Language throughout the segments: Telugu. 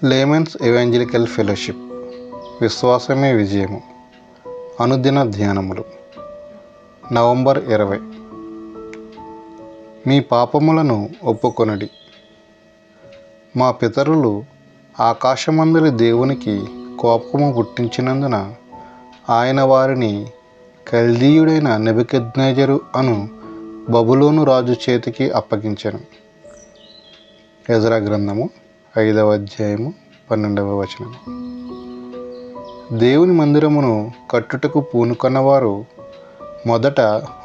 లేమన్స్ ఎవాంజలికల్ ఫెలోషిప్ విశ్వాసమే విజయము అనుదిన ధ్యానములు నవంబర్ 20. మీ పాపములను ఒప్పుకొనడి. మా పితరులు ఆకాశమందలి దేవునికి కోపము పుట్టించినందున ఆయన వారిని కల్దీయుడైన నెబుకద్నెజరు అను బబులోను రాజు చేతికి అప్పగించెను. ఎజ్రా గ్రంథము 5వ అధ్యాయము 12వ వచనం. దేవుని మందిరమును కట్టుటకు పూనుకొన్నవారు మొదట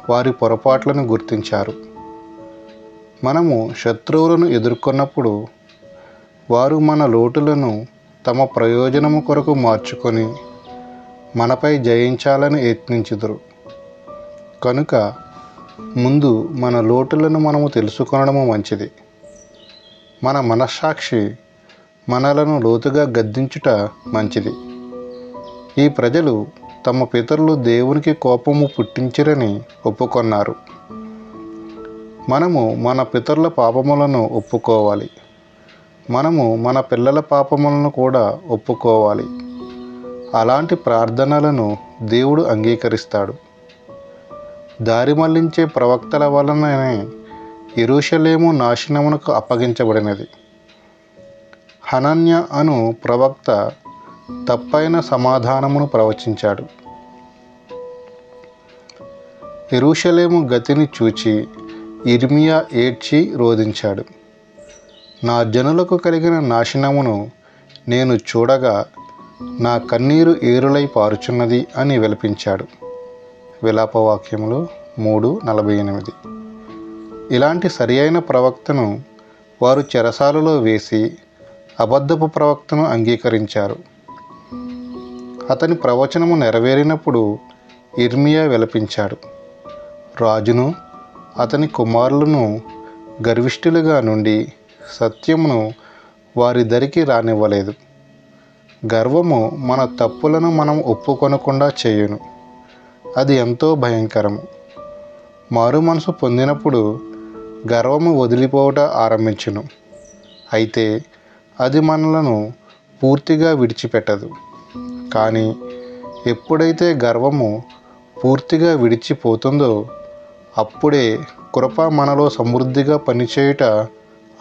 వారి పొరపాట్లను గుర్తించారు. మనము శత్రువులను ఎదుర్కొన్నప్పుడు వారు మన లోటులను తమ ప్రయోజనము కొరకు మార్చుకొని మనపై జయించాలని యత్నించుదురు. కనుక ముందు మన లోటులను మనము తెలుసుకొనడము మంచిది. మన మనస్సాక్షి మనలను లోతుగా గద్దించుట మంచిది. ఈ ప్రజలు తమ పితరులు దేవునికి కోపము పుట్టించిరని ఒప్పుకొన్నారు. మనము మన పితరుల పాపములను ఒప్పుకోవాలి. మనము మన పిల్లల పాపములను కూడా ఒప్పుకోవాలి. అలాంటి ప్రార్థనలను దేవుడు అంగీకరిస్తాడు. దారి మళ్లించే ప్రవక్తల వలననే యెరూషలేము నాశనమునకు అప్పగించబడినది. హనన్య అను ప్రవక్త తప్పైన సమాధానమును ప్రవచించాడు. యెరూషలేము గతిని చూచి యిర్మీయా ఏడ్చి రోదించాడు. నా జనులకు కలిగిన నాశనమును నేను చూడగా నా కన్నీరు ఏరులై పారుచున్నది అని విలపించాడు. విలాపవాక్యములు 3:48. ఇలాంటి సరి అయిన ప్రవక్తను వారు చెరసాలలో వేసి అబద్ధపు ప్రవక్తను అంగీకరించారు. అతని ప్రవచనము నెరవేరినప్పుడు యిర్మీయా విలపించాడు. రాజును అతని కుమారులను గర్విష్ఠులుగా నుండి సత్యమును వారి దరికి రానివ్వలేదు. గర్వము మన తప్పులను మనం ఒప్పుకొనకుండా చేయును. అది ఎంతో భయంకరము. మారు మనసు పొందినప్పుడు గర్వము వదిలిపోవట ఆరంభించును. అయితే అది మనలను పూర్తిగా విడిచిపెట్టదు. కానీ ఎప్పుడైతే గర్వము పూర్తిగా విడిచిపోతుందో అప్పుడే కృప మనలో సమృద్ధిగా పనిచేయుట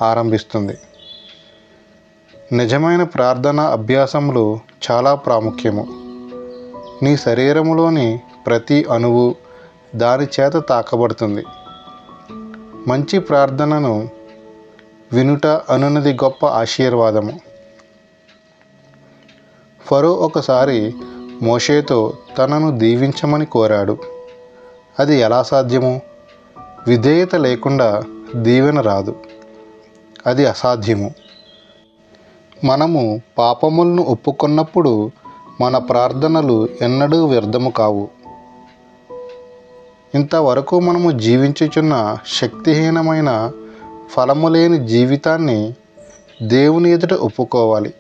ఆరంభిస్తుంది. నిజమైన ప్రార్థన అభ్యాసములు చాలా ప్రాముఖ్యము. నీ శరీరములోని ప్రతి అణువు దాని చేత తాకబడుతుంది. మంచి ప్రార్థనను వినుట అనున్నది గొప్ప ఆశీర్వాదము. ఫరో ఒకసారి మోషేతో తనను దీవించమని కోరాడు. అది ఎలా సాధ్యము? విధేయత లేకుండా దీవెన రాదు. అది అసాధ్యము. మనము పాపములను ఒప్పుకొన్నప్పుడు మన ప్రార్థనలు ఎన్నడూ వ్యర్థము కావు. ఇంతవరకు మనము జీవించుచున్న శక్తిహీనమైన ఫలము లేని జీవితాన్ని దేవుని ఎదుట ఒప్పుకోవాలి.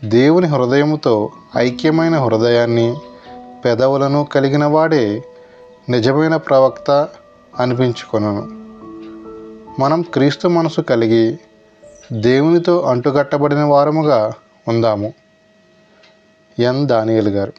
దేవుని హృదయముతో ఐక్యమైన హృదయాన్ని పెదవులను కలిగిన వాడే నిజమైన ప్రవక్త అనిపించుకొనును. మనం క్రీస్తు మనసు కలిగి దేవునితో అంటుకట్టబడిన వారముగా ఉందాము. ఎన్ దానియేలు గారు.